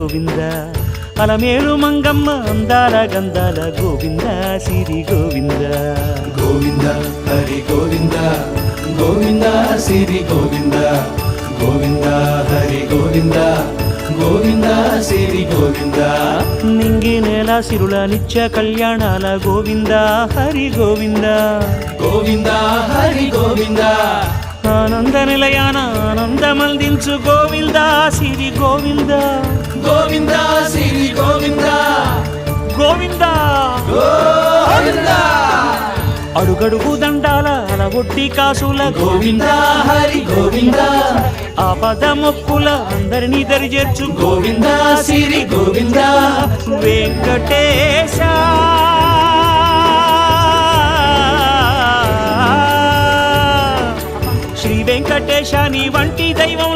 గోవింద అలమేలు మంగమ్మ అందాల గంధాల గోవింద సిరి గోవింద గోవింద హరి గోవింద గోవింద సిరి గోవింద గోవింద హరి గోవింద గోవింద సిరి గోవింద నింగి నేల సిరుల నిత్య కళ్యాణాల గోవింద హరి గోవింద గోవింద హరి గోవింద ఆనంద నిలయాన ఆనందమందించు గోవింద సిరి గోవింద గోవింద సిరి గోవింద గోవింద గోవింద అడుగడుగు దండాల అలవొడ్డి కాసుల గోవింద హరి గోవింద ఆపద మొక్కుల అందరినీ దరిచేర్చు గోవింద సిరి గోవింద వెంకటేశ శ్రీ వెంకటేశ నీ వంటి దైవం